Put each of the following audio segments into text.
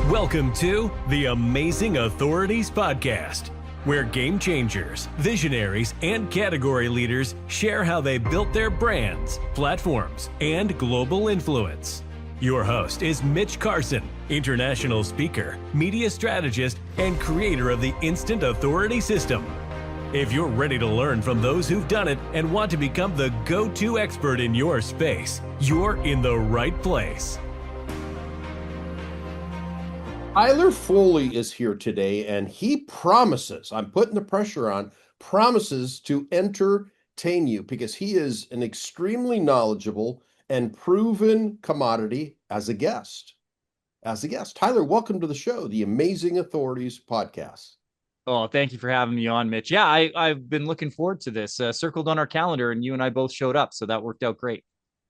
Welcome to the Amazing Authorities Podcast, where game changers, visionaries, and category leaders share how they built their brands, platforms, and global influence. Your host is Mitch Carson, international speaker, media strategist, and creator of the Instant Authority System. If you're ready to learn from those who've done it and want to become the go-to expert in your space, you're in the right place. Tyler Foley is here today, and he promises, I'm putting the pressure on, promises to entertain you because he is an extremely knowledgeable and proven commodity as a guest. Tyler, welcome to the show, the Amazing Authorities Podcast. Oh, thank you for having me on, Mitch. Yeah, I've been looking forward to this. Circled on our calendar, and you and I both showed up, so that worked out great.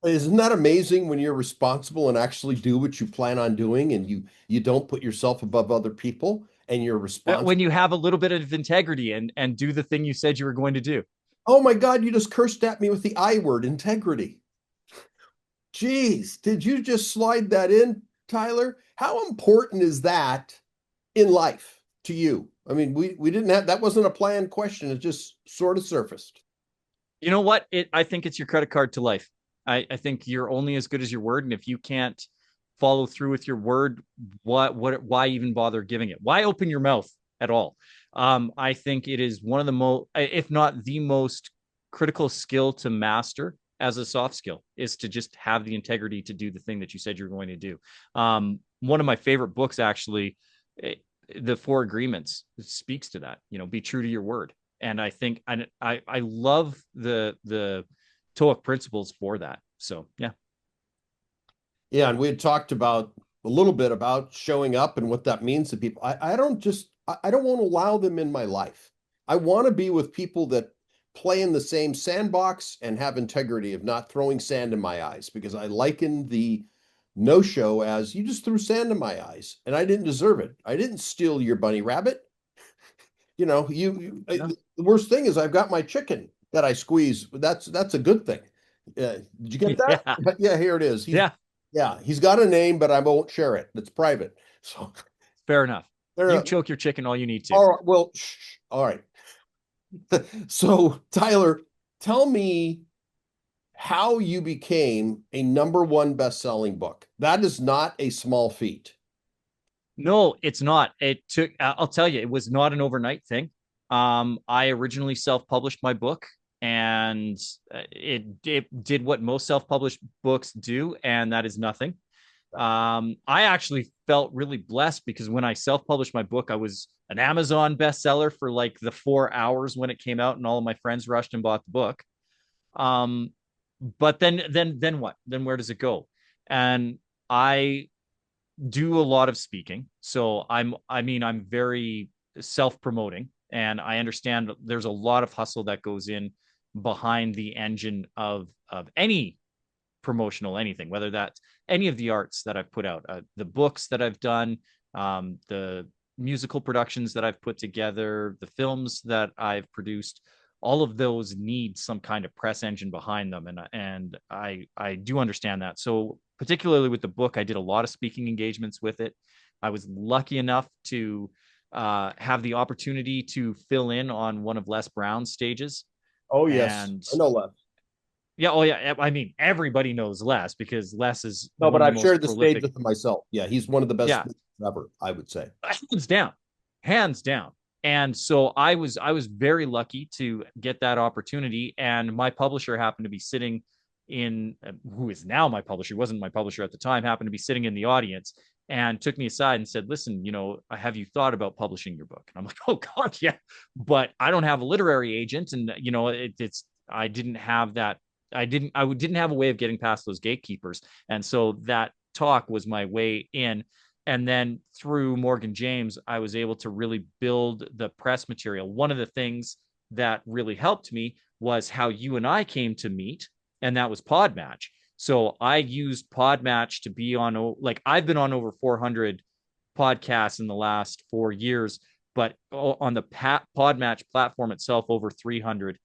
Isn't that amazing when you're responsible and actually do what you plan on doing, and you don't put yourself above other people, and you're responsible? When you have a little bit of integrity and do the thing you said you were going to do. Oh my God, you just cursed at me with the I word, integrity. Geez, did you just slide that in, Tyler? How important is that in life to you? I mean, we didn't have, that wasn't a planned question. It just sort of surfaced. You know what? I think it's your credit card to life. I think you're only as good as your word. And if you can't follow through with your word, why even bother giving it? Why open your mouth at all? I think it is one of the most, if not the most critical skill to master as a soft skill, is to just have the integrity to do the thing that you said you're going to do. One of my favorite books, actually, The Four Agreements, speaks to that. Be true to your word. And I think I love the TOEIC principles for that. So, yeah. Yeah. And we had talked about a little bit about showing up and what that means to people. I don't want to allow them in my life. I want to be with people that play in the same sandbox and have integrity of not throwing sand in my eyes, because I liken the no-show as you just threw sand in my eyes and I didn't deserve it. I didn't steal your bunny rabbit. The worst thing is I've got my chicken that I squeeze. That's a good thing. Did you get that? Yeah. Yeah, here it is. Yeah, he's got a name, but I won't share it. It's private. So fair enough. You choke your chicken all you need to. All right. Well, all right. So, Tyler, tell me how you became a #1 best-selling book. That is not a small feat. No, it's not. It took, I'll tell you, it was not an overnight thing. I originally self-published my book, and it did what most self-published books do, and that is nothing. I actually felt really blessed because when I self-published my book, I was an Amazon bestseller for like the 4 hours when it came out, and all of my friends rushed and bought the book. But then what? Then where does it go? And I do a lot of speaking, so I'm very self-promoting, and I understand there's a lot of hustle that goes in behind the engine of any promotional anything, whether that's any of the arts that I've put out, the books that I've done, the musical productions that I've put together, the films that I've produced. All of those need some kind of press engine behind them, and I do understand that. So particularly with the book, I did a lot of speaking engagements with it. I was lucky enough to have the opportunity to fill in on one of Les Brown's stages. Oh, yes. And I know Les. Yeah. Oh, yeah. I mean, everybody knows Les because Les is but I've shared the stage with him myself. Yeah, he's one of the best ever, I would say. Hands down. And so I was very lucky to get that opportunity. And my publisher happened to be sitting in, who is now my publisher, wasn't my publisher at the time, happened to be sitting in the audience and took me aside and said, "Listen, have you thought about publishing your book?" And I'm like, "Oh God, yeah, but I don't have a literary agent." And, I didn't have that. I didn't have a way of getting past those gatekeepers. And so that talk was my way in. And then through Morgan James, I was able to really build the press material. One of the things that really helped me was how you and I came to meet, and that was Podmatch. So I used Podmatch to be on, I've been on over 400 podcasts in the last 4 years, but on the Podmatch platform itself, over 300.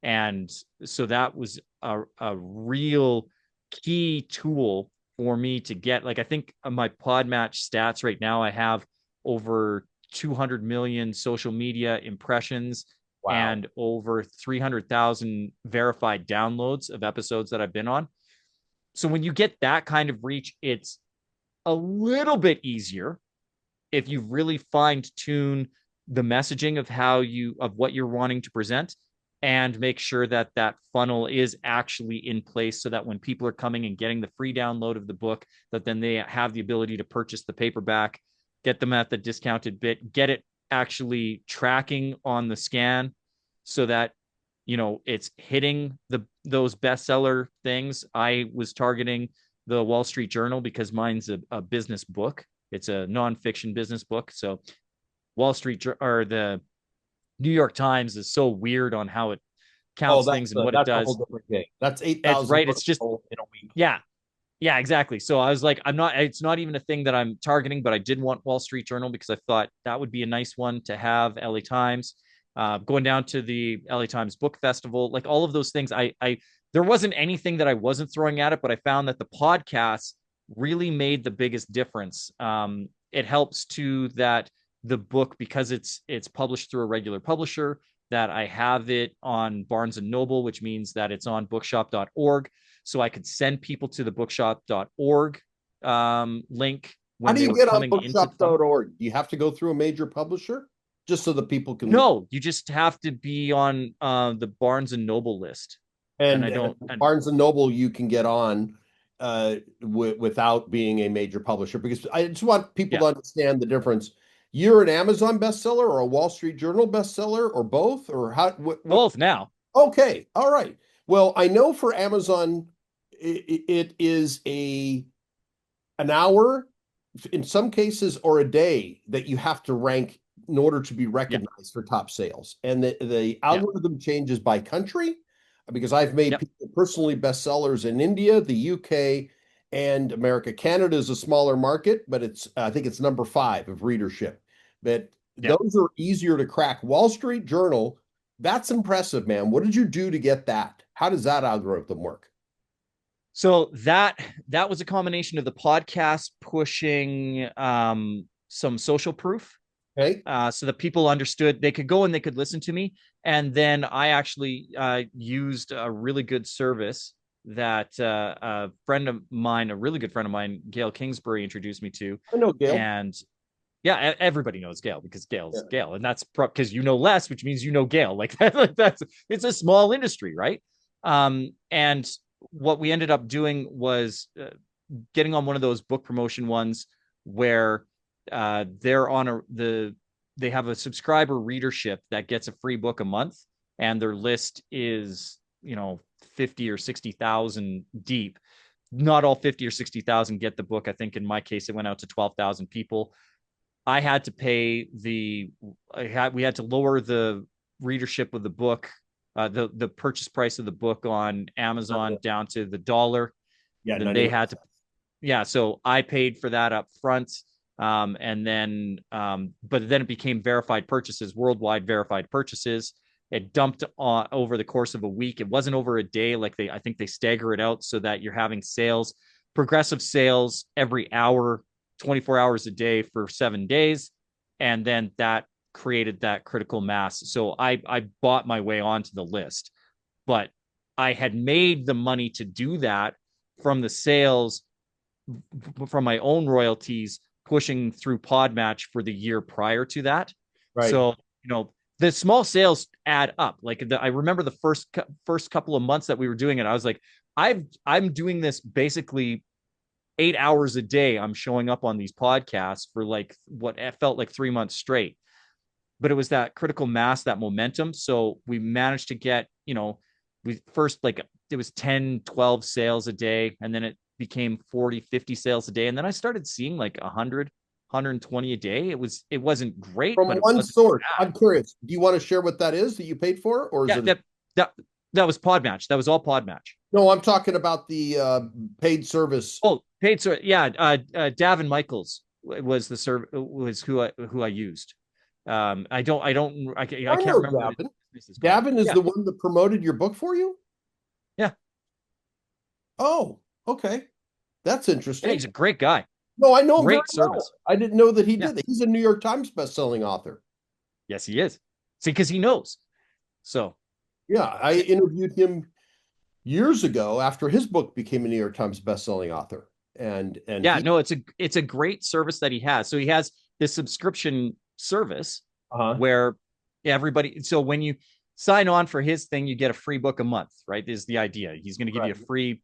And so that was a real key tool for me to get, like, I think on my Podmatch stats right now, I have over 200 million social media impressions Wow. and over 300,000 verified downloads of episodes that I've been on. So when you get that kind of reach, it's a little bit easier if you really fine tune the messaging of what you're wanting to present, and make sure that that funnel is actually in place, so that when people are coming and getting the free download of the book, that then they have the ability to purchase the paperback, get them at the discounted bit, get it actually tracking on the scan, so that it's hitting those bestseller things. I was targeting the Wall Street Journal because mine's a business book. It's a nonfiction business book. So Wall Street or the New York Times is so weird on how it Oh, counts things and what it that's a whole does. different game. That's It's 8,000 right. It's just, in a week. yeah, yeah, exactly. So I was like, it's not even a thing that I'm targeting, but I did want Wall Street Journal because I thought that would be a nice one to have. LA Times, going down to the LA Times Book Festival, like all of those things. There wasn't anything that I wasn't throwing at it, but I found that the podcast really made the biggest difference. It helps to that the book, because it's published through a regular publisher, that I have it on Barnes and Noble, which means that it's on bookshop.org. So I could send people to the bookshop.org link How when do they you were get on coming into the funnel. bookshop.org? Do you have to go through a major publisher just so that people can? No, you just have to be on the Barnes and Noble list. And I And don't, and Barnes and Noble, you can get on without being a major publisher, because I just want people yeah. to understand the difference. You're an Amazon bestseller or a Wall Street Journal bestseller or both, or how? What? Both now. Okay, all right. Well, I know for Amazon, it is an hour, in some cases, or a day that you have to rank in order to be Yeah. recognized for top sales. And the Yeah. algorithm changes by country, because I've made Yep. people personally bestsellers in India, the UK, and America. Canada is a smaller market, but I think it's number 5 of readership. But Yep. those are easier to crack. Wall Street Journal, that's impressive, man. What did you do to get that? How does that algorithm work? So that was a combination of the podcast pushing some social proof, Okay. so that people understood they could go and they could listen to me. And then I actually used a really good service that a friend of mine, a really good friend of mine, Gail Kingsbury, introduced me to. I know, Gail. And yeah, everybody knows Gail because Yeah. Gail's Gail, and that's because less, which means Gail. Like that's it's a small industry, right? And what we ended up doing was getting on one of those book promotion ones where they're on they have a subscriber readership that gets a free book a month, and their list is 50 or 60,000 deep. Not all 50 or 60,000 get the book. I think in my case it went out to 12,000 people. I had to pay we had to lower the readership of the book, the purchase price of the book on Amazon down to the dollar. Yeah, Then they 91. had to, yeah. So I paid for that up front. And then, but then it became verified purchases, worldwide verified purchases. It dumped over the course of a week. It wasn't over a day. I think they stagger it out so that you're having sales, progressive sales every hour, 24 hours a day for 7 days. And then that created that critical mass. So I bought my way onto the list, but I had made the money to do that from the sales from my own royalties pushing through Podmatch for the year prior to that. Right. So, the small sales add up. I remember the first couple of months that we were doing it, I was like, I'm doing this basically 8 hours a day. I'm showing up on these podcasts for like what felt like 3 months straight. But it was that critical mass, that momentum. So we managed to get, we first, it was 10, 12 sales a day. And then it became 40, 50 sales a day. And then I started seeing like 100, 120 a day. It wasn't great, From but it one wasn't source. bad. I'm curious. Do you want to share what that is that you paid for, or is Yeah, it? that was Podmatch. That was all Podmatch. No, I'm talking about the paid service. Oh, paid service. Yeah, Davin Michaels was the was who I used. I can't know remember. Davin. Davin is Yeah. the one that promoted your book for you? Yeah. Oh, okay. That's Yeah, interesting. he's a great guy. No, I know him very Great well. service. I didn't know that he Yeah. did that. He's a New York Times best-selling author. Yes, he is. See, because he knows. So Yeah, I interviewed him years ago after his book became a New York Times best-selling author. And yeah, he no, it's a great service that he has. So he has this subscription service uh where everybody, so when you sign on for his thing, you get a free book a month, right? Is the idea. He's going to give you right. a free,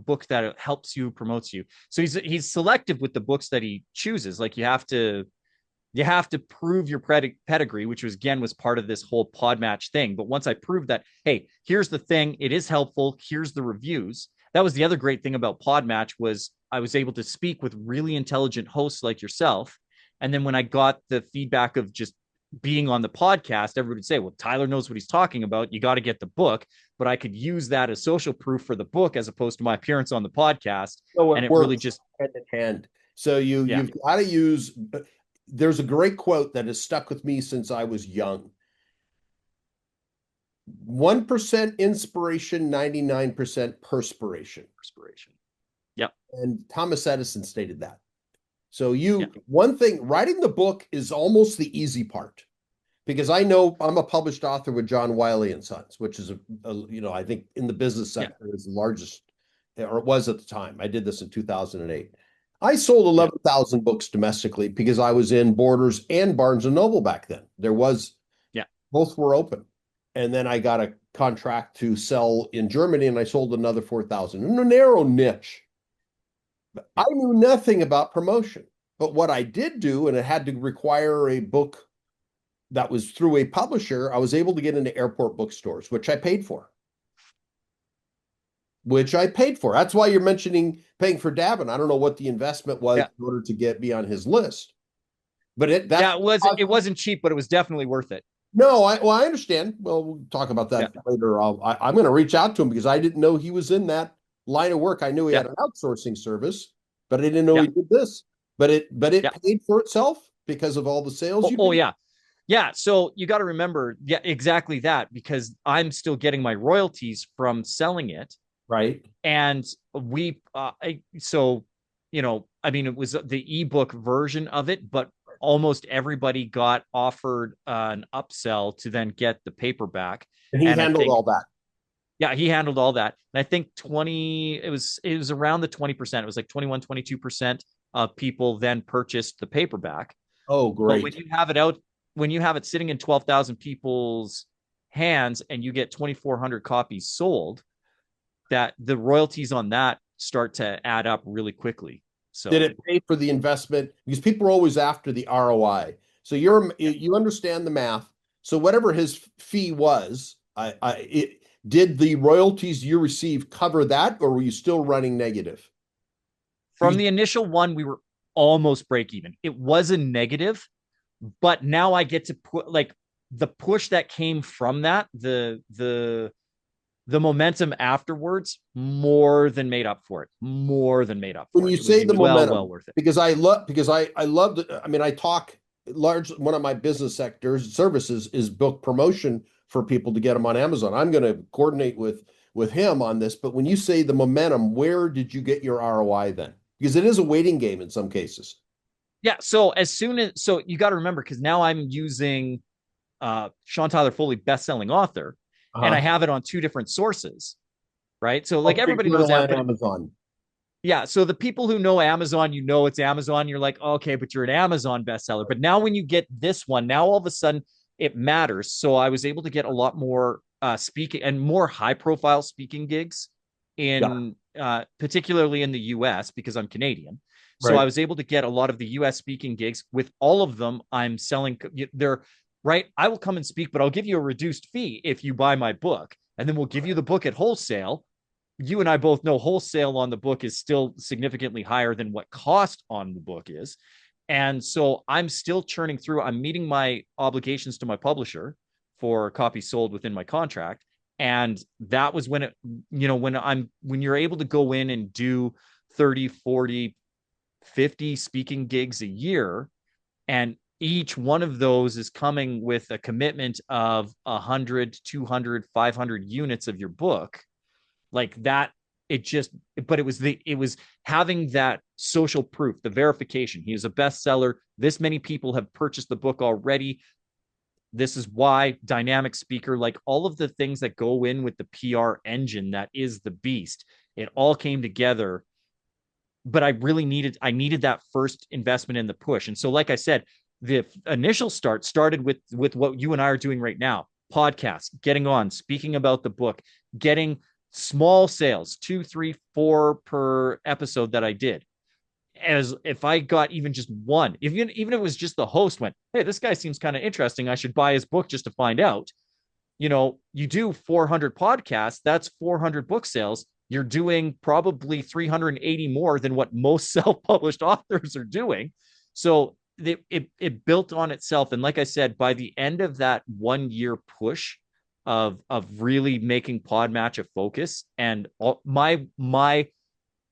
book that helps you, promotes you. So he's selective with the books that he chooses. Like you have to prove your pedigree, which was part of this whole pod match thing. But once I proved that, hey, here's the thing, it is helpful, here's the reviews. That was the other great thing about pod match, was I was able to speak with really intelligent hosts like yourself. And then when I got the feedback of just being on the podcast, everybody would say, well, Tyler knows what he's talking about, you got to get the book. But I could use that as social proof for the book as opposed to my appearance on the podcast. So And it it really works just, hand in hand. So you yeah, you've got to use. There's a great quote that has stuck with me since I was young. 1% inspiration, 99% perspiration. perspiration. Yep. And Thomas Edison stated that. So Yeah. one thing, writing the book is almost the easy part, because I know I'm a published author with John Wiley and Sons, which is I think in the business Yeah. sector is the largest, or it was at the time. I did this in 2008. I sold Yeah. 11,000 books domestically because I was in Borders and Barnes and Noble back then. Yeah. Both were open. And then I got a contract to sell in Germany, and I sold another 4,000 in a narrow niche. I knew nothing about promotion, but what I did do, and it had to require a book that was through a publisher, I was able to get into airport bookstores, which I paid for. That's why you're mentioning paying for Davin. I don't know what the investment was Yeah. in order to be on his list, but that's Yeah, it wasn't cheap, but it was definitely worth it. no. I understand. Well, we'll talk about Yeah. that later. I'm going to reach out to him because I didn't know he was in that line of work. I knew he Yeah. had an outsourcing service, but I didn't know Yeah. he did this. But it Yeah. paid for itself because of all the sales you Oh made. yeah. Yeah. So you got to remember, yeah, exactly that, because I'm still getting my royalties from selling it. Right. And I mean, it was the ebook version of it, but almost everybody got offered an upsell to then get the paperback. And he And I handled think, all that. yeah, he handled all that. And I think it was around the 20%. It was like 21, 22% of people then purchased the paperback. Oh, But when great. you have it out, when you have it sitting in 12,000 people's hands and you get 2,400 copies sold, that the royalties on that start to add up really quickly. Did So it pay for the investment? Because people are always after the ROI. So you understand the math. So whatever his fee was, did the royalties you received cover that, or were you still running negative? from the initial one, we were almost break even. It was a negative, but now I get to put, like, the push that came from that, the momentum afterwards more than made up for it. More than made up When for it. you It was say the well momentum, worth it. because I loved it. I mean, I talk large. One of my business sectors services is book promotion for people to get them on Amazon. I'm going to coordinate with him on this. But when you say the momentum, where did you get your ROI then? Because it is a waiting game in some cases. Yeah. So you got to remember, because now I'm using Sean Tyler Foley, best-selling author, and I Uh-huh. have it on two different sources, right? So like Okay, everybody good knows that, on but Amazon. yeah. So the people who know Amazon, it's Amazon. You're like, okay, but you're an Amazon bestseller. But now when you get this one, now all of a sudden it matters. So I was able to get a lot more speaking and more high-profile speaking gigs Yeah, in particularly in the US, because I'm Canadian. So I right. was able to get a lot of the US speaking gigs. With all of them, I'm selling. They're right. I will come and speak, but I'll give you a reduced fee if you buy my book, and then we'll give you the book at wholesale. You and I both know wholesale on the book is still significantly higher than what cost on the book is. And so I'm still churning through. I'm meeting my obligations to my publisher for copies sold within my contract. And that was when when you're able to go in and do 30, 40, 50 speaking gigs a year, and each one of those is coming with a commitment of 100, 200, 500 units of your book, like that, but it was having that social proof, the verification. He is a bestseller. This many people have purchased the book already. This is why. Dynamic speaker, like all of the things that go in with the PR engine that is the beast. It all came together. But I needed that first investment in the push. And so, like I said, the initial started with what you and I are doing right now: podcasts, getting on, speaking about the book, getting small sales, 2, 3, 4 per episode that I did. As if I got even just one, even if it was just the host went, hey, this guy seems kind of interesting, I should buy his book just to find out. You do 400 podcasts, that's 400 book sales. You're doing probably 380 more than what most self-published authors are doing. So it built on itself. And like I said, by the end of that 1 year push of really making Podmatch a focus, and my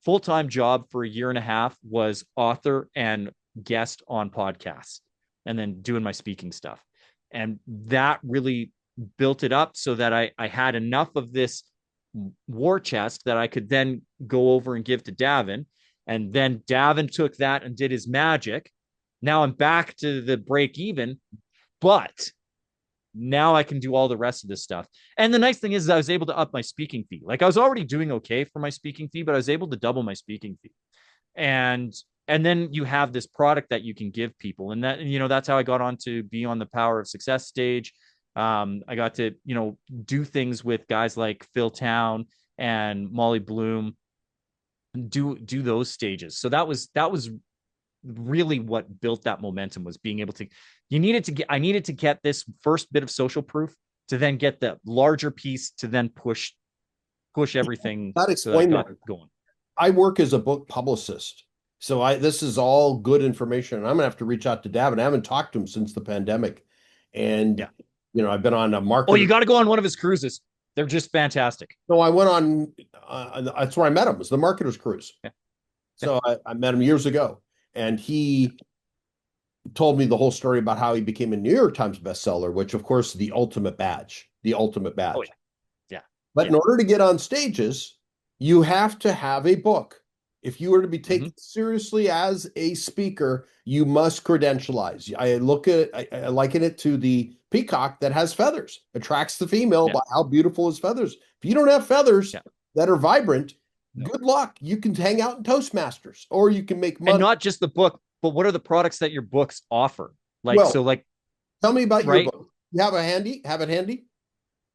full-time job for a year and a half was author and guest on podcasts, and then doing my speaking stuff. And that really built it up so that I had enough of this war chest that I could then go over and give to Davin. And then Davin took that and did his magic. Now I'm back to the break even, but now I can do all the rest of this stuff. And the nice thing is I was able to up my speaking fee. Like I was already doing okay for my speaking fee, but I was able to double my speaking fee. And then you have this product that you can give people. And that, that's how I got on to be on the Power of Success stage. I got to, do things with guys like Phil Town and Molly Bloom, do those stages. So that was really what built that momentum, was being able to, I needed to get this first bit of social proof to then get the larger piece to then push everything. That explained that going. I work as a book publicist. So this is all good information. And I'm gonna have to reach out to Davin. I haven't talked to him since the pandemic. And yeah. I've been on a market. Oh, you got to go on one of his cruises. They're just fantastic. No, I went on, that's where I met him, was the Marketer's Cruise. Yeah. So I met him years ago, and he told me the whole story about how he became a New York Times bestseller, which of course is the ultimate badge. Oh, yeah. But in order to get on stages, you have to have a book. If you were to be taken seriously as a speaker, you must credentialize. I liken it to the peacock that has feathers, attracts the female by how beautiful his feathers. If you don't have feathers that are vibrant, good luck. You can hang out in Toastmasters, or you can make money. And not just the book, but what are the products that your books offer? Tell me about your book. You have it handy?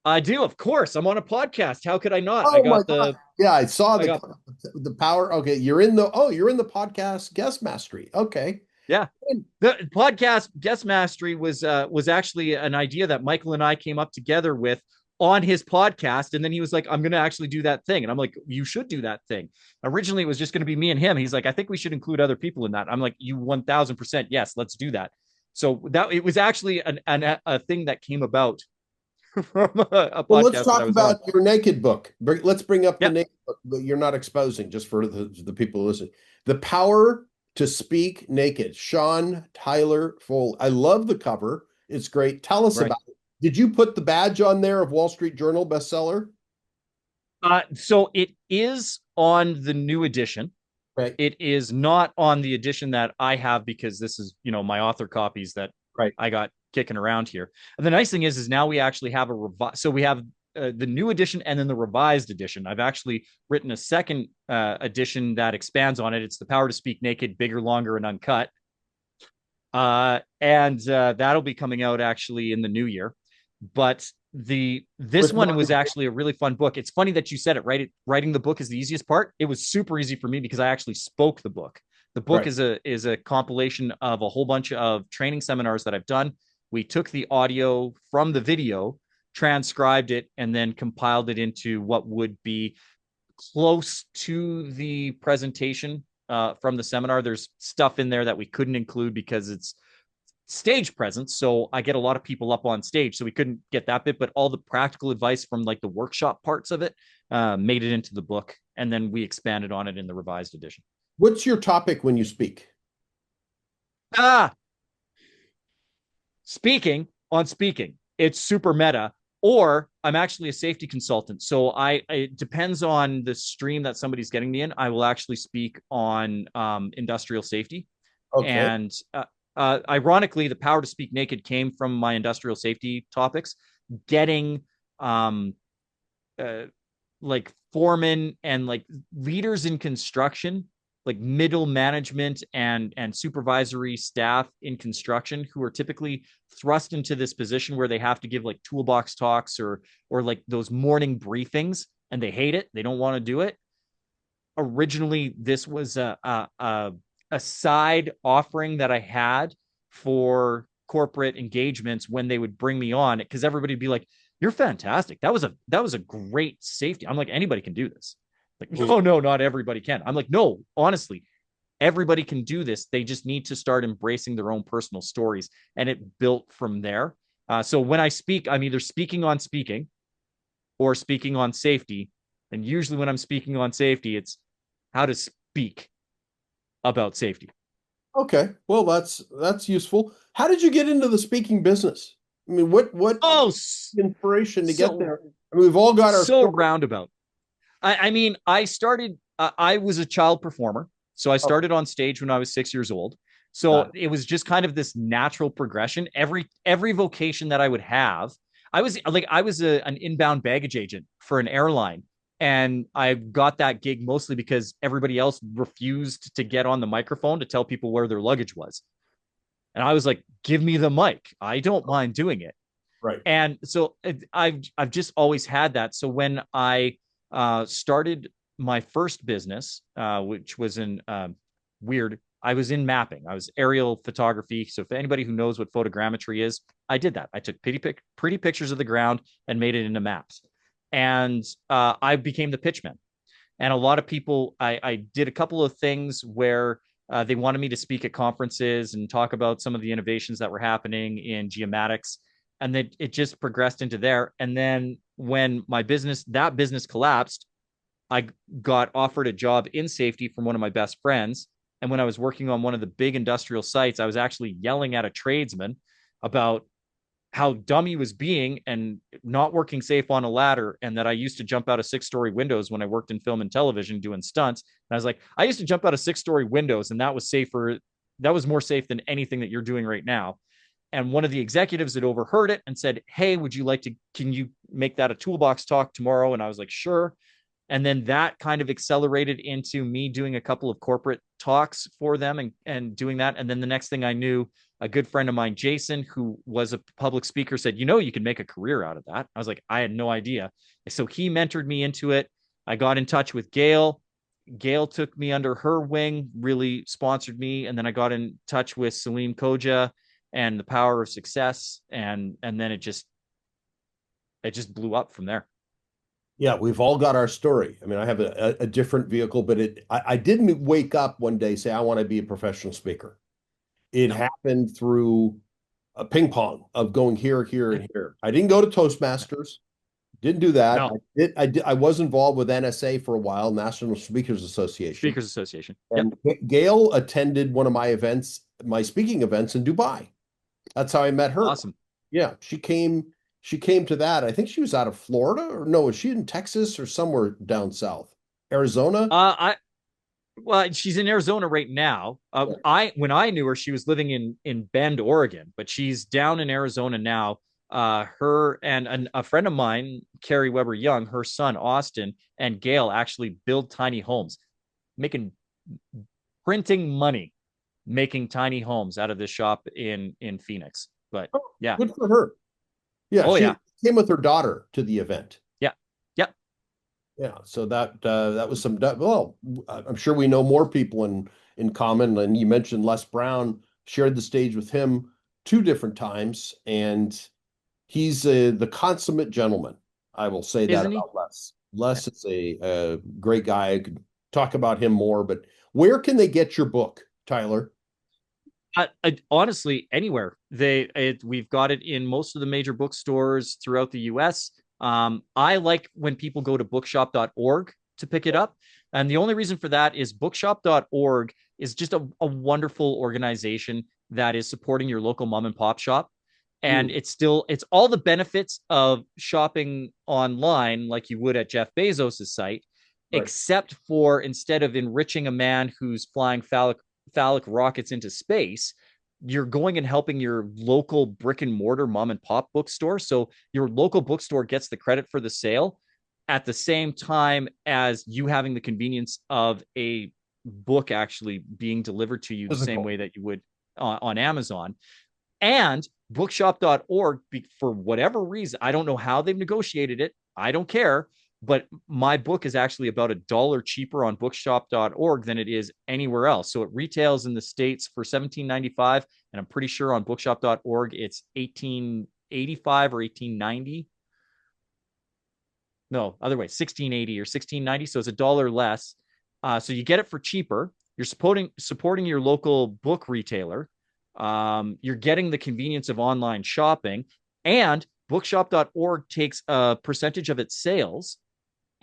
I do, of course. I'm on a podcast. How could I not? Oh, I got my God. Yeah, I saw the power. Okay, you're in the podcast guest mastery. Okay. Yeah. The podcast guest mastery was actually an idea that Michael and I came up together with on his podcast. And then he was like, I'm going to actually do that thing. And I'm like, you should do that thing. Originally, it was just going to be me and him. He's like, I think we should include other people in that. I'm like, you 1000%. Yes, let's do that. So that it was actually a thing that came about from a podcast. Well, let's talk about your naked book. Let's bring up the naked book that you're not exposing, just for the people listening. The Power to Speak Naked, Sean Tyler Foley. I love the cover. It's great. Tell us about it. Did you put the badge on there of Wall Street Journal bestseller? So it is on the new edition. Right. It is not on the edition that I have, because this is, my author copies that I got kicking around here. And the nice thing is now we actually have so we have the new edition and then the revised edition. I've actually written a second edition that expands on it. It's The Power to Speak Naked, bigger, longer, and uncut. And that'll be coming out actually in the new year. But this one was actually a really fun book. It's funny that you said it, writing the book is the easiest part. It was super easy for me because I actually spoke the book. The book is a compilation of a whole bunch of training seminars that I've done. We took the audio from the video, transcribed it, and then compiled it into what would be close to the presentation from the seminar. There's stuff in there that we couldn't include because it's stage presence. So I get a lot of people up on stage, so we couldn't get that bit, but all the practical advice from like the workshop parts of it made it into the book. And then we expanded on it in the revised edition. What's your topic when you speak? Speaking. It's super meta. or I'm actually a safety consultant. So it depends on the stream that somebody's getting me in. I will actually speak on industrial safety. Okay. And ironically, the power to speak naked came from my industrial safety topics, getting uh, like foremen and like leaders in construction, like middle management and supervisory staff in construction, who are typically thrust into this position where they have to give like toolbox talks or like those morning briefings, and they hate it. They don't want to do it. Originally, this was a side offering that I had for corporate engagements when they would bring me on, because everybody would be like, "You're fantastic. That was a great safety." I'm like, anybody can do this. Like, no, not everybody can. I'm like, no, honestly, everybody can do this. They just need to start embracing their own personal stories, and it built from there. So when I speak, I'm either speaking on speaking or speaking on safety. And usually when I'm speaking on safety, it's how to speak about safety. Okay. Well, that's useful. How did you get into the speaking business? I mean, what Oh, inspiration to get so there? I mean, we've all got our so story. roundabout. I mean, I started. I was a child performer, so I Oh, started on stage when I was 6 years old. got So it. it was just kind of this natural progression. Every vocation that I would have, I was an inbound baggage agent for an airline, and I got that gig mostly because everybody else refused to get on the microphone to tell people where their luggage was, and I was like, "Give me the mic. I don't mind doing it." Right. And so I've just always had that. So when I started my first business, which was in weird, I was in mapping. I was aerial photography. So if anybody who knows what photogrammetry is, I did that. I took pretty pictures of the ground and made it into maps. And I became the pitchman. And a lot of people, I did a couple of things where they wanted me to speak at conferences and talk about some of the innovations that were happening in geomatics. And then it just progressed into there. And then when that business collapsed, I got offered a job in safety from one of my best friends. And when I was working on one of the big industrial sites, I was actually yelling at a tradesman about how dumb he was being and not working safe on a ladder, and that I used to jump out of 6-story windows when I worked in film and television doing stunts. And I was like, I used to jump out of 6-story windows, and that was safer. That was more safe than anything that you're doing right now. And one of the executives had overheard it and said, "Hey, can you make that a toolbox talk tomorrow?" And I was like, "Sure." And then that kind of accelerated into me doing a couple of corporate talks for them and doing that. And then the next thing I knew, a good friend of mine, Jason, who was a public speaker, said, you can make a career out of that. I was like, I had no idea. So he mentored me into it. I got in touch with Gail. Gail took me under her wing, really sponsored me. And then I got in touch with Salim Koja and the Power of Success. And then it just blew up from there. Yeah, we've all got our story. I mean, I have a different vehicle, but I didn't wake up one day say I want to be a professional speaker. It No. happened through a ping pong of going here, here, and here. I didn't go to Toastmasters. Didn't do that. No. I was involved with NSA for a while, National Speakers Association. Speakers Association. Yep. And Gail attended one of my events, my speaking events in Dubai. That's how I met her. Awesome. Yeah, she came to that. I think she was out of Florida, or no, was she in Texas or somewhere down south? Arizona? I Well, she's in Arizona right now. Yeah. When I knew her, she was living in Bend, Oregon, but she's down in Arizona now. Her and a friend of mine, Carrie Weber Young, her son Austin, and Gail actually build tiny homes, making printing money, making tiny homes out of this shop in Phoenix. But Oh, yeah, good for her. Yeah, oh she yeah, came with her daughter to the event. yeah, yeah. Yeah, so that was some well, I'm sure we know more people in common. And you mentioned Les Brown, shared the stage with him two different times, and he's the consummate gentleman. I will say that Isn't he? about Les. Les is a great guy. I could talk about him more, but where can they get your book, Tyler? Honestly, anywhere we've got it in most of the major bookstores throughout the U.S. I like when people go to bookshop.org to pick it up. And the only reason for that is bookshop.org is just a wonderful organization that is supporting your local mom and pop shop. And it's all the benefits of shopping online like you would at Jeff Bezos's site, right, except for instead of enriching a man who's flying phallic rockets into space, you're going and helping your local brick and mortar mom and pop bookstore. So your local bookstore gets the credit for the sale at the same time as you having the convenience of a book actually being delivered to you the same way that you would on Amazon. And bookshop.org, for whatever reason, I don't know how they've negotiated it. I don't care. But my book is actually about $1 cheaper on bookshop.org than it is anywhere else. So it retails in the States for $17.95. And I'm pretty sure on bookshop.org, it's $18.85 or $18.90. No, other way, $16.80 or $16.90. So it's $1 less. So you get it for cheaper. You're supporting your local book retailer. You're getting the convenience of online shopping, and bookshop.org takes a percentage of its sales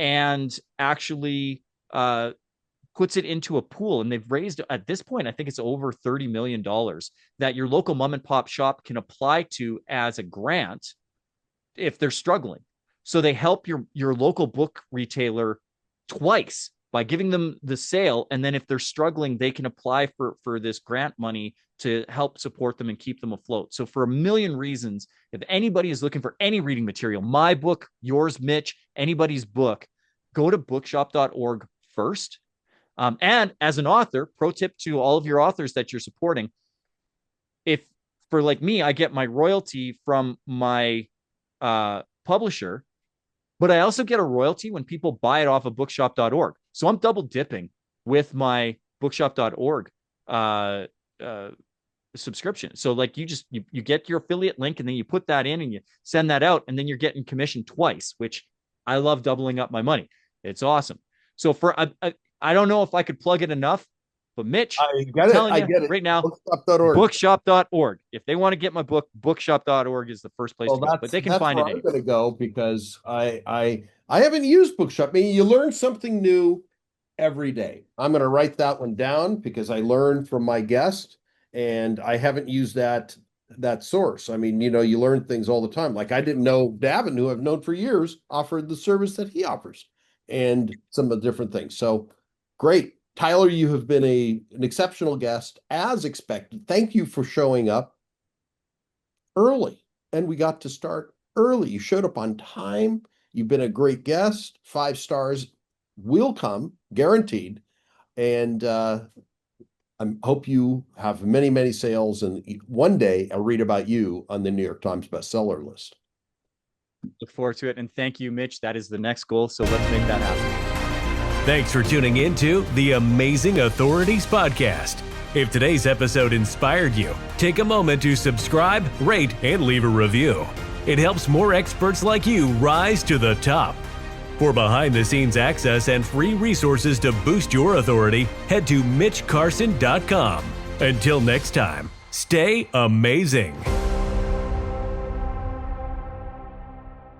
and actually puts it into a pool. And they've raised, at this point, I think it's over $30 million that your local mom and pop shop can apply to as a grant if they're struggling. So they help your local book retailer twice by giving them the sale. And then if they're struggling, they can apply for this grant money to help support them and keep them afloat. So for a million reasons, if anybody is looking for any reading material, my book, yours, Mitch, anybody's book, go to bookshop.org first. And as an author, pro tip to all of your authors that you're supporting, if for like me, I get my royalty from my publisher, but I also get a royalty when people buy it off of bookshop.org. So I'm double dipping with my bookshop.org subscription. So like you get your affiliate link and then you put that in and you send that out, and then you're getting commission twice, which I love doubling up my money. It's awesome. So for I don't know if I could plug it enough, but Mitch, I get it right now. Bookshop.org. If they want to get my book, bookshop.org is the first place to go. But they can find it. I'm going to go because I haven't used Bookshop. I mean, you learn something new every day. I'm going to write that one down because I learned from my guest, and I haven't used that source. I mean, you learn things all the time. Like I didn't know Davin, who I've known for years, offered the service that he offers and some of the different things. So great. Tyler, you have been an exceptional guest as expected. Thank you for showing up early, and we got to start early. You showed up on time. You've been a great guest. 5 stars will come, guaranteed. And I hope you have many, many sales, and one day I'll read about you on the New York Times bestseller list. Look forward to it. And thank you, Mitch. That is the next goal. So let's make that happen. Thanks for tuning in to the Amazing Authorities Podcast. If today's episode inspired you, take a moment to subscribe, rate, and leave a review. It helps more experts like you rise to the top. For behind-the-scenes access and free resources to boost your authority, head to mitchcarson.com. Until next time, stay amazing.